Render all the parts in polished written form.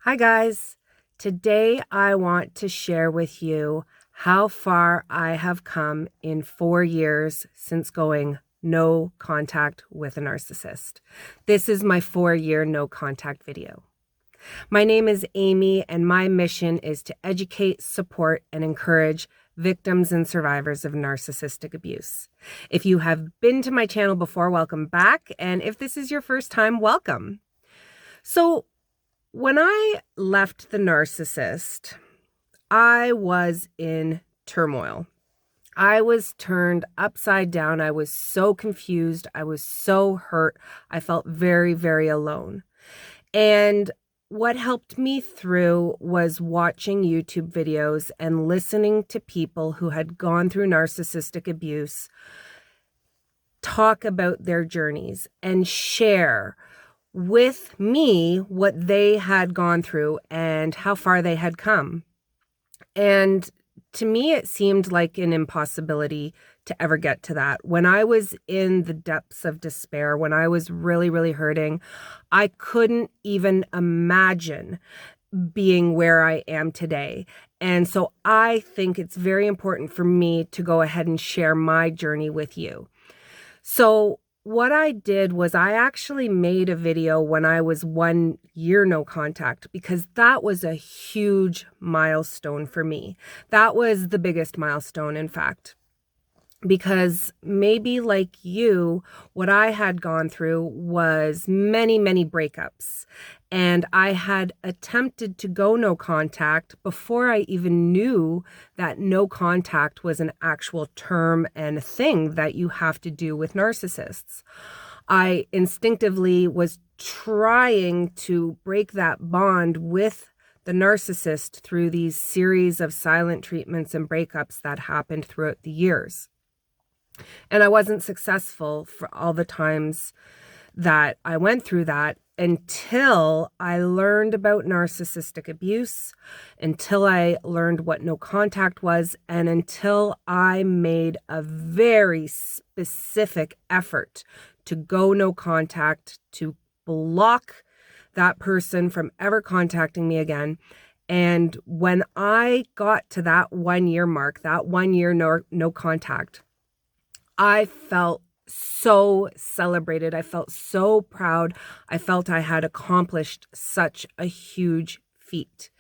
Hi guys, today I want to share with you how far I have come in 4 years since going no contact with a narcissist. This is my 4-year no contact video. My name is Amy and my mission is to educate, support, and encourage victims and survivors of narcissistic abuse. If you have been to my channel before, welcome back. And if this is your first time, welcome. So, when I left the narcissist, I was in turmoil. I was turned upside down. I was so confused. I was so hurt. I felt very, very alone. And what helped me through was watching YouTube videos and listening to people who had gone through narcissistic abuse talk about their journeys and share with me what they had gone through and how far they had come. And to me, it seemed like an impossibility to ever get to that. When I was in the depths of despair, when I was really, really hurting, I couldn't even imagine being where I am today. And so I think it's very important for me to go ahead and share my journey with you. So what I did was I actually made a video when I was 1 year no contact, because that was a huge milestone for me. That was the biggest milestone, in fact, because maybe like you, what I had gone through was many, many breakups. And I had attempted to go no contact before I even knew that no contact was an actual term and a thing that you have to do with narcissists. I instinctively was trying to break that bond with the narcissist through these series of silent treatments and breakups that happened throughout the years. And I wasn't successful for all the times that I went through that until I learned about narcissistic abuse, until I learned what no contact was, and until I made a very specific effort to go no contact, to block that person from ever contacting me again. And when I got to that 1 year mark, that 1 year no contact, I felt so celebrated. I felt so proud. I felt I had accomplished such a huge feat.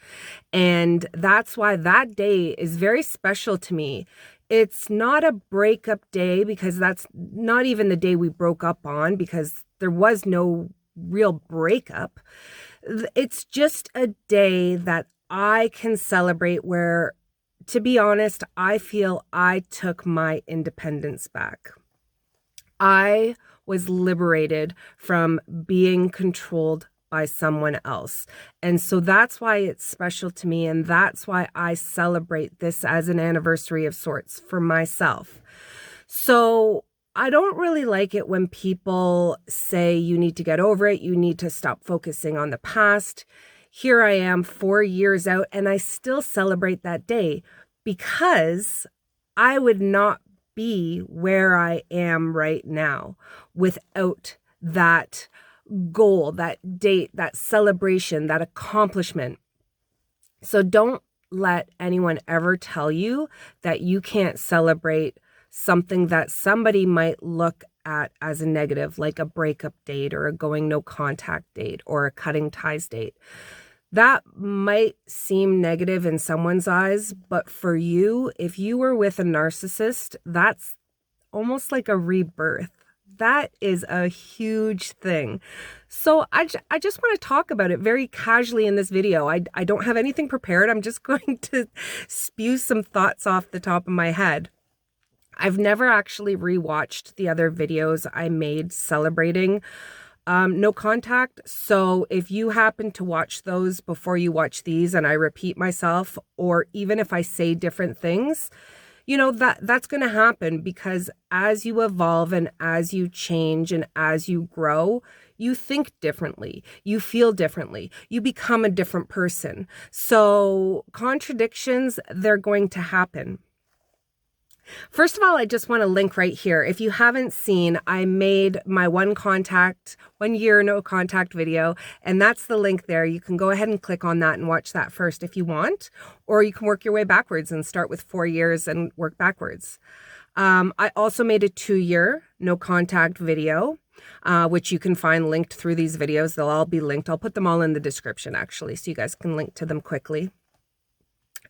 And that's why that day is very special to me. It's not a breakup day, because that's not even the day we broke up on, because there was no real breakup. It's just a day that I can celebrate where, to be honest, I feel I took my independence back. I was liberated from being controlled by someone else. And so that's why it's special to me. And that's why I celebrate this as an anniversary of sorts for myself. So I don't really like it when people say you need to get over it. You need to stop focusing on the past. Here I am 4 years out and I still celebrate that day, because I would not be where I am right now without that goal, that date, that celebration, that accomplishment. So don't let anyone ever tell you that you can't celebrate something that somebody might look at as a negative, like a breakup date or a going no contact date or a cutting ties date. That might seem negative in someone's eyes, but for you, if you were with a narcissist, that's almost like a rebirth. That is a huge thing. So I just want to talk about it very casually in this video. I don't have anything prepared. I'm just going to spew some thoughts off the top of my head. I've never actually rewatched the other videos I made celebrating no contact. So if you happen to watch those before you watch these and I repeat myself, or even if I say different things, you know, that's going to happen, because as you evolve and as you change and as you grow, you think differently, you feel differently, you become a different person. So contradictions, they're going to happen. First of all, I just want to link right here. If you haven't seen, I made my 1 year no contact video, and that's the link there. You can go ahead and click on that and watch that first if you want, or you can work your way backwards and start with 4 years and work backwards. I also made a 2-year no contact video, which you can find linked through these videos. They'll all be linked. I'll put them all in the description actually, so you guys can link to them quickly.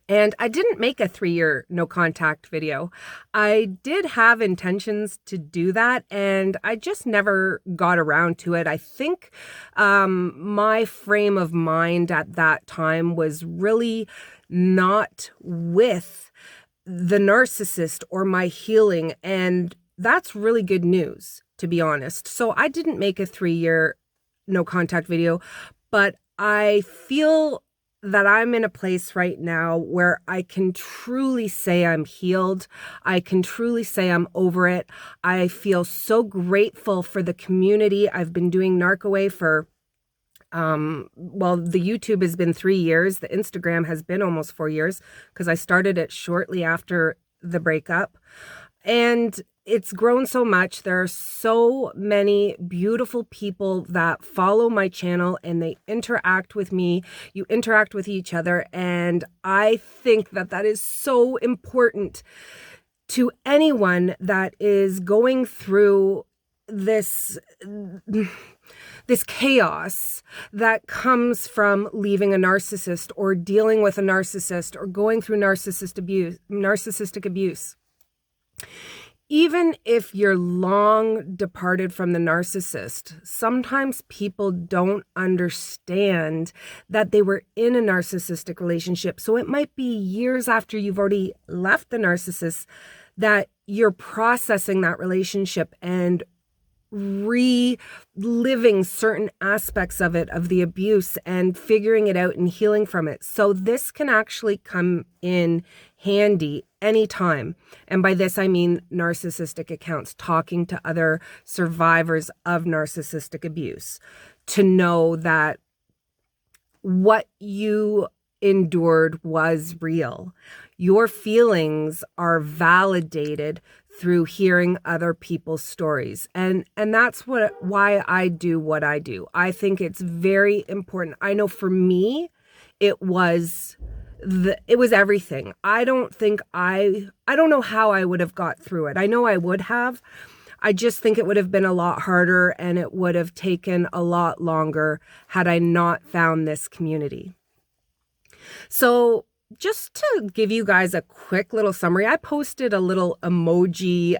And I didn't make a 3-year no contact video. I did have intentions to do that, and I just never got around to it. I think my frame of mind at that time was really not with the narcissist or my healing, and that's really good news, to be honest. So I didn't make a 3-year no contact video, but I feel that I'm in a place right now where I can truly say I'm healed. I can truly say I'm over it. I feel so grateful for the community. I've been doing Narcaway for, well, the YouTube has been 3 years. The Instagram has been almost 4 years because I started it shortly after the breakup. And it's grown so much. There are so many beautiful people that follow my channel and they interact with me. You interact with each other. And I think that that is so important to anyone that is going through this chaos that comes from leaving a narcissist or dealing with a narcissist or going through narcissistic abuse. Even if you're long departed from the narcissist, sometimes people don't understand that they were in a narcissistic relationship. So it might be years after you've already left the narcissist that you're processing that relationship and reliving certain aspects of it, of the abuse, and figuring it out and healing from it. So this can actually come in handy anytime. And by this, I mean narcissistic accounts, talking to other survivors of narcissistic abuse, to know that what you endured was real. Your feelings are validated through hearing other people's stories. And that's why I do what I do. I think it's very important. I know for me, it was everything. I don't know how I would have got through it. I know I would have. I just think it would have been a lot harder and it would have taken a lot longer had I not found this community. So just to give you guys a quick little summary, I posted a little emoji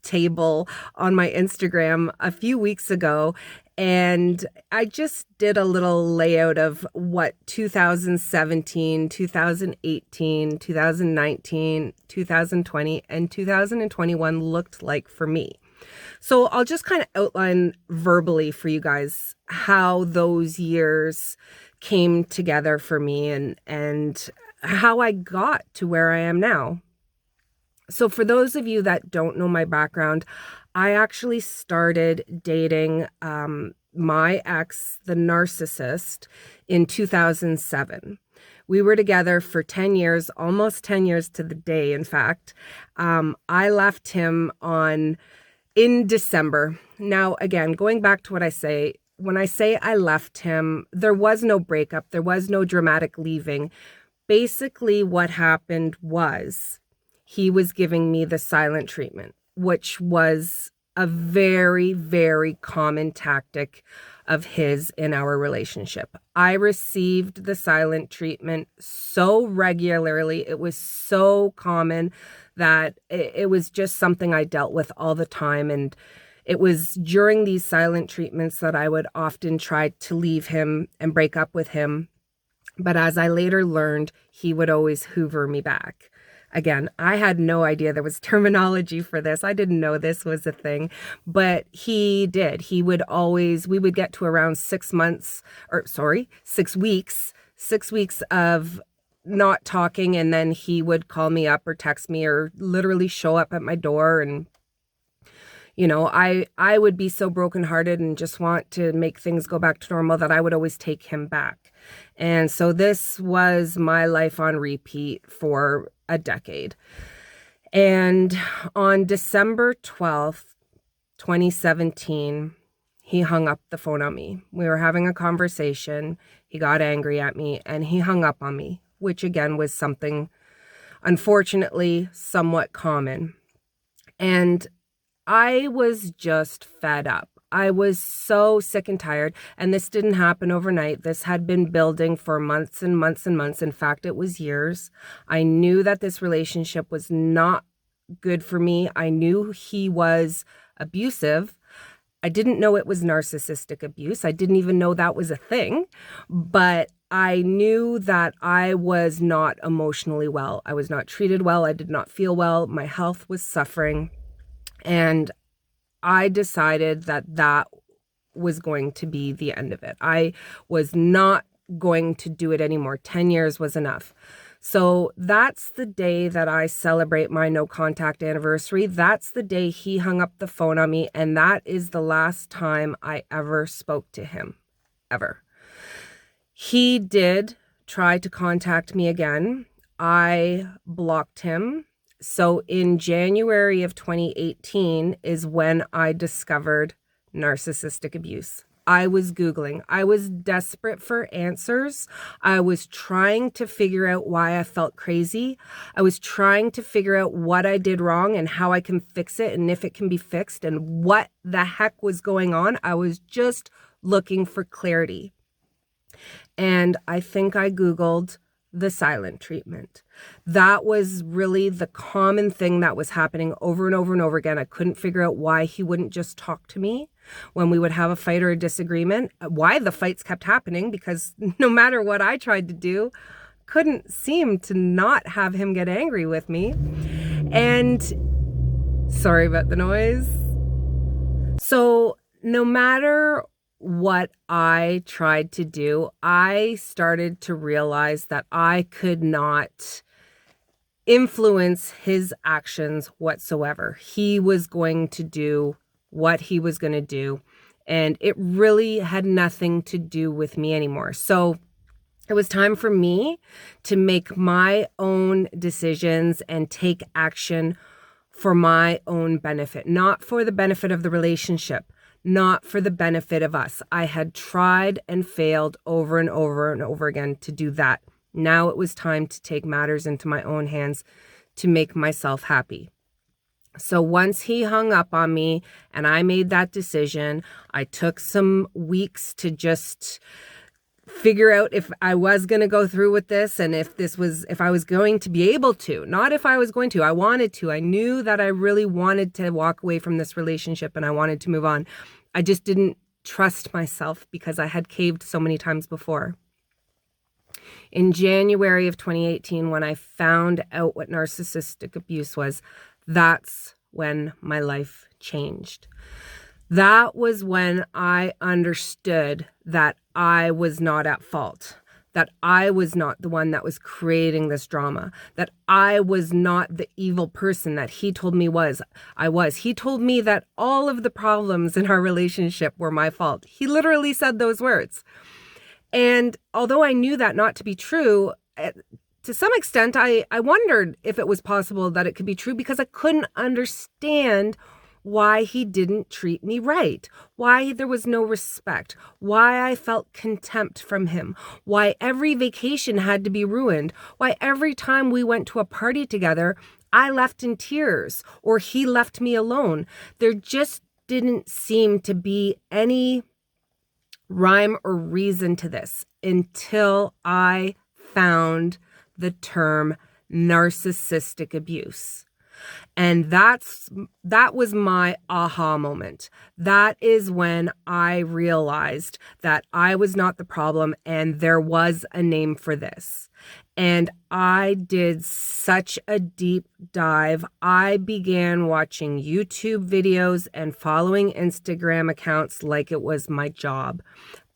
table on my Instagram a few weeks ago, and I just did a little layout of what 2017, 2018, 2019, 2020, and 2021 looked like for me. So I'll just kind of outline verbally for you guys how those years came together for me and how I got to where I am now. So for those of you that don't know my background, I actually started dating my ex, the narcissist, in 2007. We were together for 10 years, almost 10 years to the day, in fact. I left him in December. Now, again, going back to what I say, when I say I left him, there was no breakup. There was no dramatic leaving. Basically, what happened was he was giving me the silent treatment, which was a very, very common tactic of his in our relationship. I received the silent treatment so regularly. It was so common that it was just something I dealt with all the time. And it was during these silent treatments that I would often try to leave him and break up with him. But as I later learned, he would always hoover me back. Again, I had no idea there was terminology for this. I didn't know this was a thing, but he did. We would get to around 6 weeks of not talking. And then he would call me up or text me or literally show up at my door. And, you know, I would be so brokenhearted and just want to make things go back to normal that I would always take him back. And so this was my life on repeat for a decade. And on December 12th, 2017, he hung up the phone on me. We were having a conversation. He got angry at me and he hung up on me, which again was something, unfortunately, somewhat common. And I was just fed up. I was so sick and tired, and this didn't happen overnight. This had been building for months and months and months. In fact, it was years. I knew that this relationship was not good for me. I knew he was abusive. I didn't know it was narcissistic abuse. I didn't even know that was a thing, but I knew that I was not emotionally well. I was not treated well. I did not feel well. My health was suffering. And I decided that that was going to be the end of it. I was not going to do it anymore. 10 years was enough. So that's the day that I celebrate my no contact anniversary. That's the day he hung up the phone on me. And that is the last time I ever spoke to him, ever. He did try to contact me again. I blocked him. So in January of 2018 is when I discovered narcissistic abuse. I was Googling. I was desperate for answers. I was trying to figure out why I felt crazy. I was trying to figure out what I did wrong and how I can fix it and if it can be fixed and what the heck was going on. I was just looking for clarity. And I think I Googled the silent treatment. That was really the common thing that was happening over and over and over again. I couldn't figure out why he wouldn't just talk to me when we would have a fight or a disagreement, why the fights kept happening, because no matter what I tried to do, couldn't seem to not have him get angry with me. And sorry about the noise. So no matter what I tried to do, I started to realize that I could not influence his actions whatsoever. He was going to do what he was going to do, and it really had nothing to do with me anymore. So it was time for me to make my own decisions and take action for my own benefit, not for the benefit of the relationship, not for the benefit of us. I had tried and failed over and over and over again to do that. Now it was time to take matters into my own hands to make myself happy. So once he hung up on me and I made that decision, I took some weeks to just figure out if I was going to go through with this and if I was going to be able to, not if I was going to, I wanted to. I knew that I really wanted to walk away from this relationship and I wanted to move on. I just didn't trust myself because I had caved so many times before. In January of 2018, when I found out what narcissistic abuse was, that's when my life changed. That was when I understood that I was not at fault, that I was not the one that was creating this drama, that I was not the evil person that he told me I was. He told me that all of the problems in our relationship were my fault. He literally said those words. And although I knew that not to be true, to some extent, I wondered if it was possible that it could be true because I couldn't understand why he didn't treat me right, why there was no respect, why I felt contempt from him, why every vacation had to be ruined, why every time we went to a party together, I left in tears or he left me alone. There just didn't seem to be any rhyme or reason to this until I found the term narcissistic abuse. And that was my aha moment. That is when I realized that I was not the problem and there was a name for this. And I did such a deep dive. I began watching YouTube videos and following Instagram accounts like it was my job.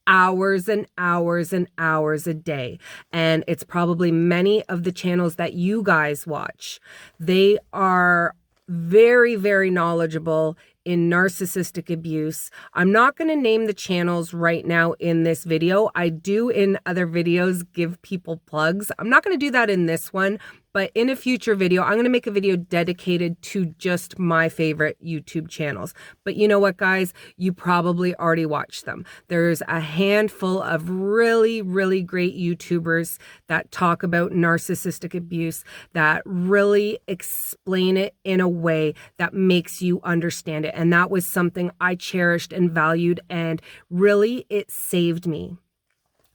Hours and hours and hours a day. And it's probably many of the channels that you guys watch. They are very, very knowledgeable in narcissistic abuse. I'm not going to name the channels right now in this video. I do in other videos give people plugs. I'm not going to do that in this one But in a future video, I'm going to make a video dedicated to just my favorite YouTube channels. But you know what, guys? You probably already watched them. There's a handful of really, really great YouTubers that talk about narcissistic abuse, that really explain it in a way that makes you understand it. And that was something I cherished and valued, and really it saved me.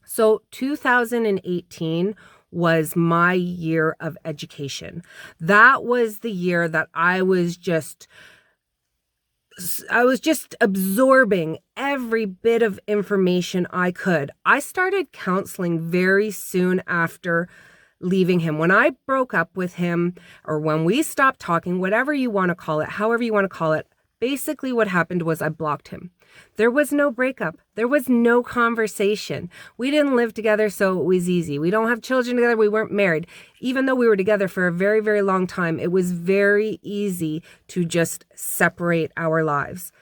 So 2018 was my year of education. That was the year that I was just absorbing every bit of information I could. I started counseling very soon after leaving him. When I broke up with him, or when we stopped talking, whatever you want to call it, however you want to call it, basically what happened was I blocked him. There was no breakup. There was no conversation. We didn't live together, so it was easy. We don't have children together. We weren't married. Even though we were together for a very, very long time, it was very easy to just separate our lives.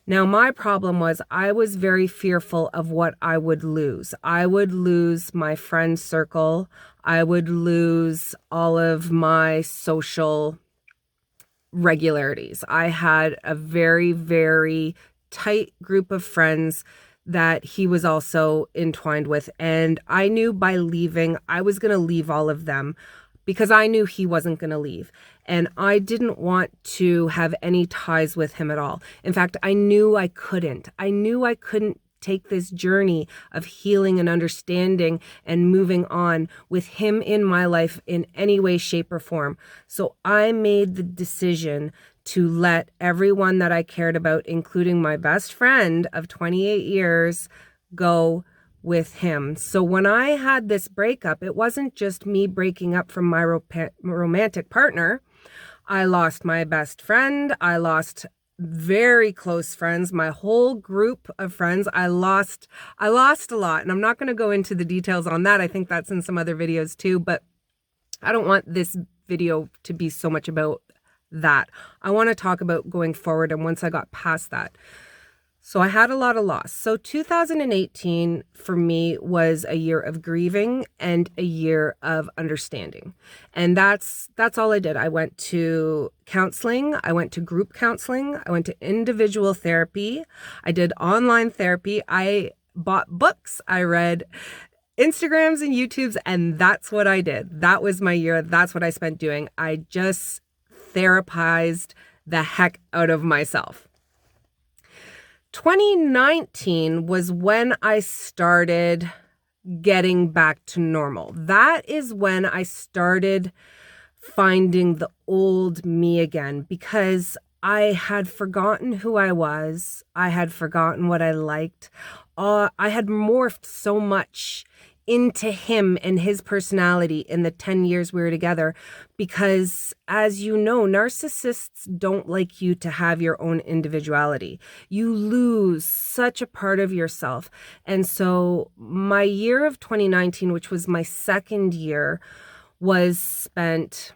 Now, my problem was I was very fearful of what I would lose. I would lose my friend circle. I would lose all of my social regularities. I had a very, very tight group of friends that he was also entwined with. And I knew by leaving, I was going to leave all of them because I knew he wasn't going to leave. And I didn't want to have any ties with him at all. In fact, I knew I couldn't. I knew I couldn't take this journey of healing and understanding and moving on with him in my life in any way, shape, or form. So I made the decision to let everyone that I cared about, including my best friend of 28 years, go with him. So when I had this breakup, it wasn't just me breaking up from my romantic partner. I lost my best friend. I lost very close friends, my whole group of friends. I lost a lot, and I'm not going to go into the details on that. I think that's in some other videos too, but I don't want this video to be so much about that. I want to talk about going forward and once I got past that. So I had a lot of loss. So 2018 for me was a year of grieving and a year of understanding. And that's all I did. I went to counseling. I went to group counseling. I went to individual therapy. I did online therapy. I bought books. I read Instagrams and YouTubes, and that's what I did. That was my year. That's what I spent doing. I just therapized the heck out of myself. 2019 was when I started getting back to normal. That is when I started finding the old me again, because I had forgotten who I was. I had forgotten what I liked. I had morphed so much into him and his personality in the 10 years we were together, because as you know, narcissists don't like you to have your own individuality. You lose such a part of yourself. And so my year of 2019, which was my second year, was spent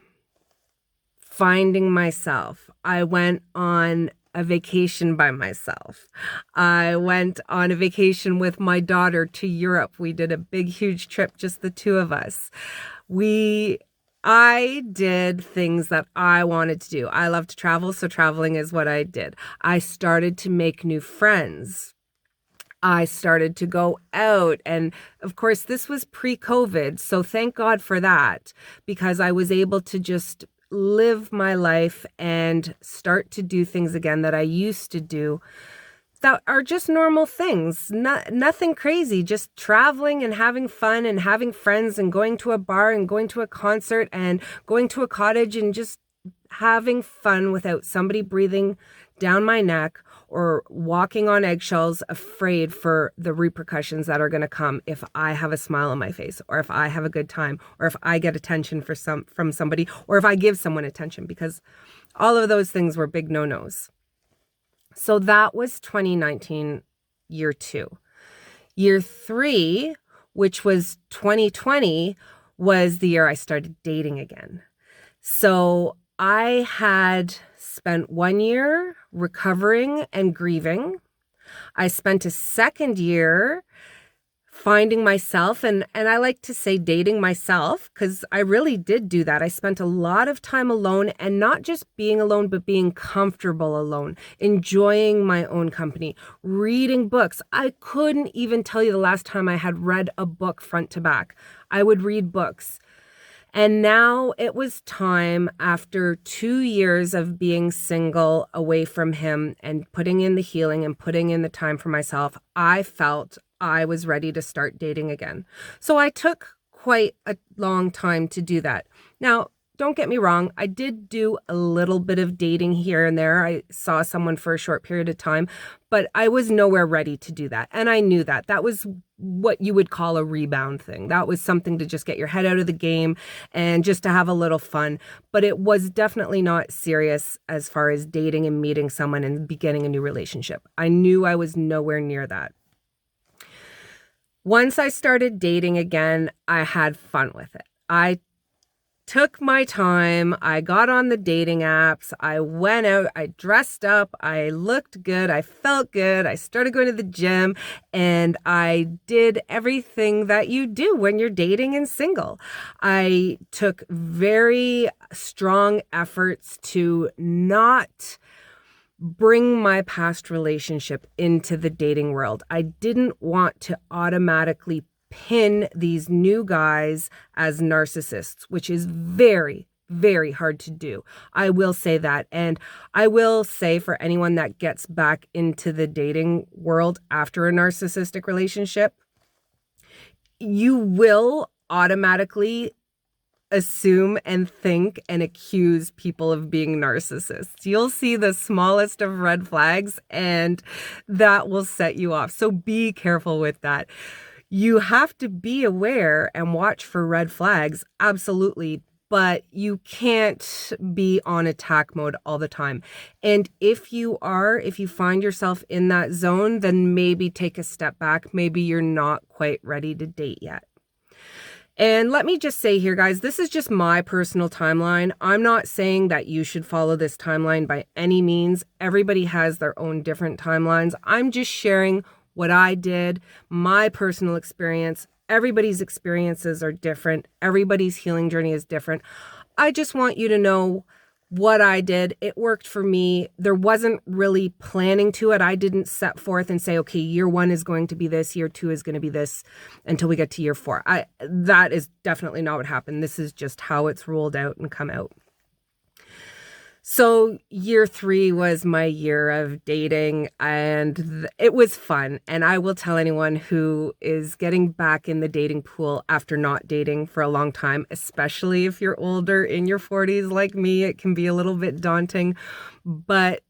finding myself. I went on a vacation by myself. I went on a vacation with my daughter to Europe. We did a big, huge trip, just the two of us. I did things that I wanted to do. I love to travel, so traveling is what I did. I started to make new friends. I started to go out, and of course this was pre-COVID, so thank God for that, because I was able to just live my life and start to do things again that I used to do that are just normal things, nothing crazy, just traveling and having fun and having friends and going to a bar and going to a concert and going to a cottage and just having fun without somebody breathing down my neck or walking on eggshells, afraid for the repercussions that are going to come if I have a smile on my face, or if I have a good time, or if I get attention from somebody, or if I give someone attention, because all of those things were big no-nos. So that was 2019, year 2. Year 3, which was 2020, was the year I started dating again. So I had spent 1 year recovering and grieving. I spent a second year finding myself, and I like to say dating myself, because I really did do that. I spent a lot of time alone, and not just being alone, but being comfortable alone, enjoying my own company, reading books. I couldn't even tell you the last time I had read a book front to back. I would read books. And now it was time, after 2 years of being single away from him and putting in the healing and putting in the time for myself, I felt I was ready to start dating again. So I took quite a long time to do that. Now, don't get me wrong, I did do a little bit of dating here and there. I saw someone for a short period of time, but I was nowhere ready to do that. And I knew that. That was what you would call a rebound thing. That was something to just get your head out of the game and just to have a little fun. But it was definitely not serious as far as dating and meeting someone and beginning a new relationship. I knew I was nowhere near that. Once I started dating again, I had fun with it. I took my time. I got on the dating apps. I went out. I dressed up. I looked good. I felt good. I started going to the gym, and I did everything that you do when you're dating and single. I took very strong efforts to not bring my past relationship into the dating world. I didn't want to automatically pin these new guys as narcissists, which is very, very hard to do. I will say that. And I will say, for anyone that gets back into the dating world after a narcissistic relationship, you will automatically assume and think and accuse people of being narcissists. You'll see the smallest of red flags, and that will set you off. So be careful with that. You have to be aware and watch for red flags, absolutely, but you can't be on attack mode all the time. And if you find yourself in that zone, then maybe take a step back. Maybe you're not quite ready to date yet. And let me just say here, guys, this is just my personal timeline. I'm not saying that you should follow this timeline by any means. Everybody has their own different timelines. I'm just sharing what I did, my personal experience. Everybody's experiences are different. Everybody's healing journey is different. I just want you to know what I did. It worked for me. There wasn't really planning to it. I didn't set forth and say, okay, year 1 is going to be this, year 2 is going to be this, until we get to year 4. That is definitely not what happened. This is just how it's rolled out and come out. So year 3 was my year of dating, and it was fun. And I will tell anyone who is getting back in the dating pool after not dating for a long time, especially if you're older, in your 40s like me, it can be a little bit daunting, but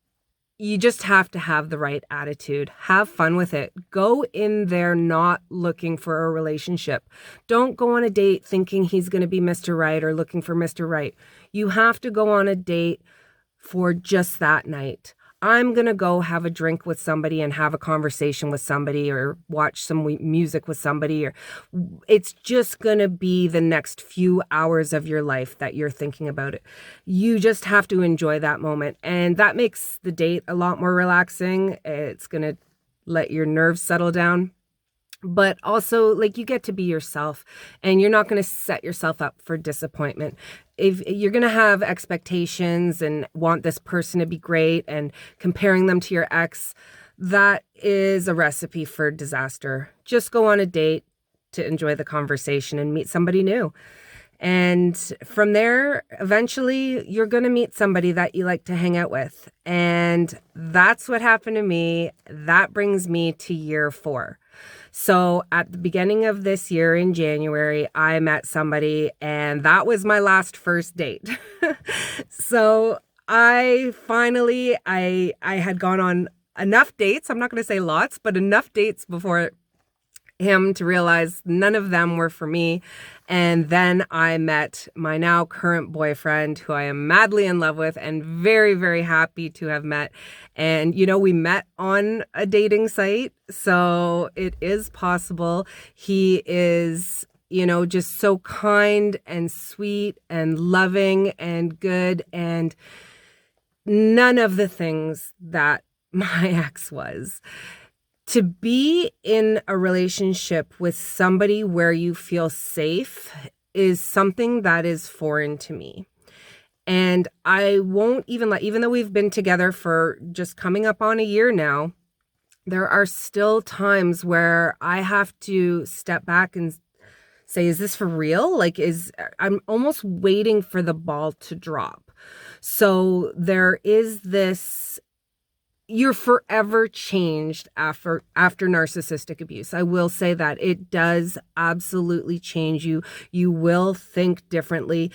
you just have to have the right attitude. Have fun with it. Go in there not looking for a relationship. Don't go on a date thinking he's going to be Mr. Right or looking for Mr. Right. You have to go on a date for just that night. I'm going to go have a drink with somebody and have a conversation with somebody, or watch some music with somebody, or it's just going to be the next few hours of your life that you're thinking about it. You just have to enjoy that moment. And that makes the date a lot more relaxing. It's going to let your nerves settle down. But also, like, you get to be yourself, and you're not going to set yourself up for disappointment. If you're going to have expectations and want this person to be great and comparing them to your ex, that is a recipe for disaster. Just go on a date to enjoy the conversation and meet somebody new. And from there, eventually, you're going to meet somebody that you like to hang out with. And that's what happened to me. That brings me to year 4. So at the beginning of this year in January, I met somebody, and that was my last first date. So I had gone on enough dates. I'm not going to say lots, but enough dates before him to realize none of them were for me. And then I met my now current boyfriend, who I am madly in love with and very, very happy to have met. And, we met on a dating site, so it is possible. He is, just so kind and sweet and loving and good, and none of the things that my ex was. To be in a relationship with somebody where you feel safe is something that is foreign to me. And I won't even even though we've been together for just coming up on a year now, there are still times where I have to step back and say, is this for real? I'm almost waiting for the ball to drop. So there is this, you're forever changed after narcissistic abuse. I will say that it does absolutely change you. You will think differently.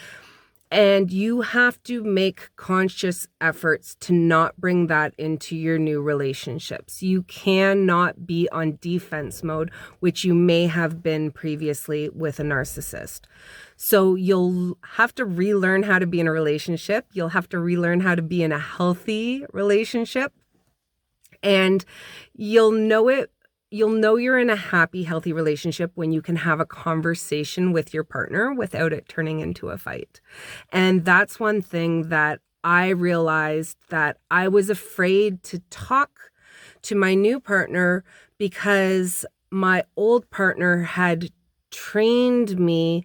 And you have to make conscious efforts to not bring that into your new relationships. You cannot be on defense mode, which you may have been previously with a narcissist. So you'll have to relearn how to be in a relationship. You'll have to relearn how to be in a healthy relationship. And you'll know you're in a happy, healthy relationship when you can have a conversation with your partner without it turning into a fight. And that's one thing that I realized, that I was afraid to talk to my new partner because my old partner had trained me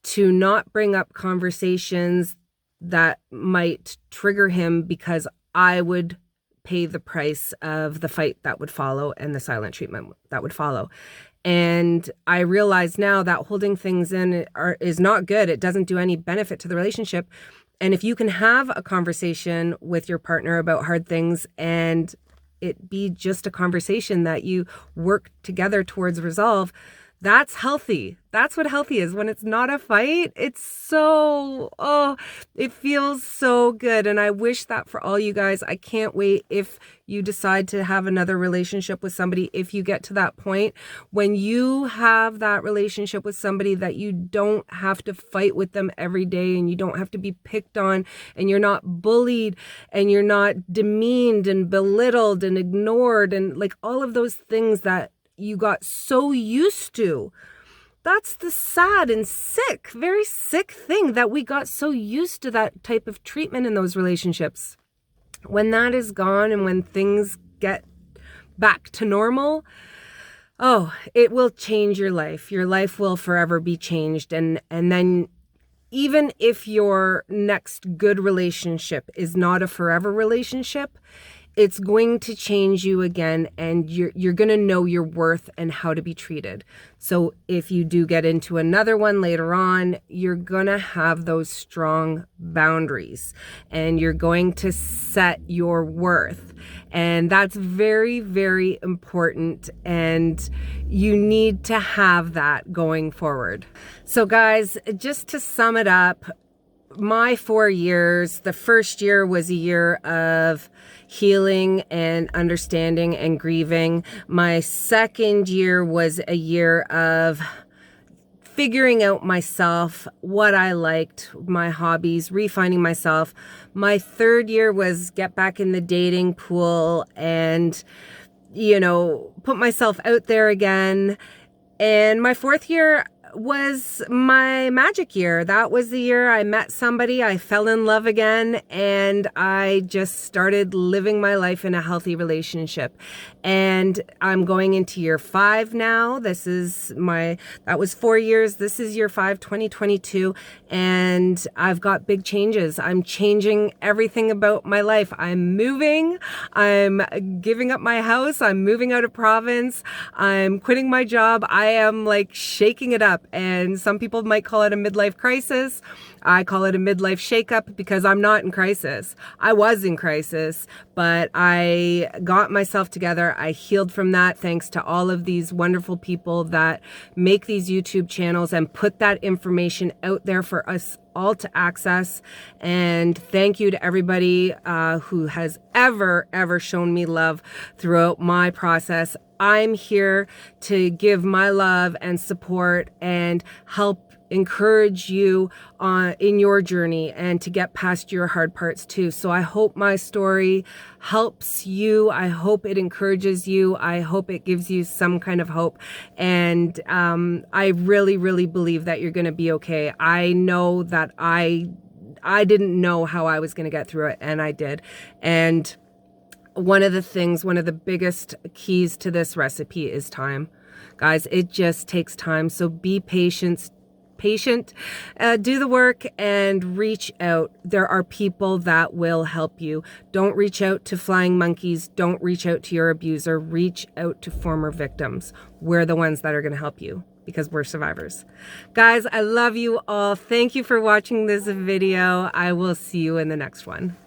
to not bring up conversations that might trigger him, because I would pay the price of the fight that would follow and the silent treatment that would follow. And I realize now that holding things in is not good. It doesn't do any benefit to the relationship. And if you can have a conversation with your partner about hard things and it be just a conversation that you work together towards resolve, that's healthy. That's what healthy is. When it's not a fight, it's so, it feels so good. And I wish that for all you guys. I can't wait if you decide to have another relationship with somebody, if you get to that point when you have that relationship with somebody that you don't have to fight with them every day, and you don't have to be picked on, and you're not bullied, and you're not demeaned and belittled and ignored, and like all of those things that you got so used to. That's the sad and sick, very sick thing, that we got so used to that type of treatment in those relationships. When that is gone and when things get back to normal, it will change your life. Your life will forever be changed. And then even if your next good relationship is not a forever relationship, it's going to change you again, and you're going to know your worth and how to be treated. So if you do get into another one later on, you're going to have those strong boundaries, and you're going to set your worth. And that's very, very important, and you need to have that going forward. So guys, just to sum it up, my 4 years, the first year was a year of healing and understanding and grieving. My second year was a year of figuring out myself, what I liked, my hobbies, refining myself. My third year was get back in the dating pool and, put myself out there again. And my fourth year was my magic year. That was the year I met somebody, I fell in love again, and I just started living my life in a healthy relationship. And I'm going into year 5 now. That was 4 years. This is year 5, 2022. And I've got big changes. I'm changing everything about my life. I'm moving. I'm giving up my house. I'm moving out of province. I'm quitting my job. I am shaking it up. And some people might call it a midlife crisis. I call it a midlife shakeup because I'm not in crisis. I was in crisis, but I got myself together. I healed from that thanks to all of these wonderful people that make these YouTube channels and put that information out there for us all to access. And thank you to everybody who has ever shown me love throughout my process. I'm here to give my love and support and help encourage you in your journey and to get past your hard parts too. So I hope my story helps you. I hope it encourages you. I hope it gives you some kind of hope. And I really, really believe that you're going to be okay. I know that I didn't know how I was going to get through it, and I did. And one of the biggest keys to this recipe is time. Guys, it just takes time. So be patient, do the work and reach out. There are people that will help you. Don't reach out to flying monkeys. Don't reach out to your abuser. Reach out to former victims. We're the ones that are going to help you because we're survivors. Guys, I love you all. Thank you for watching this video. I will see you in the next one.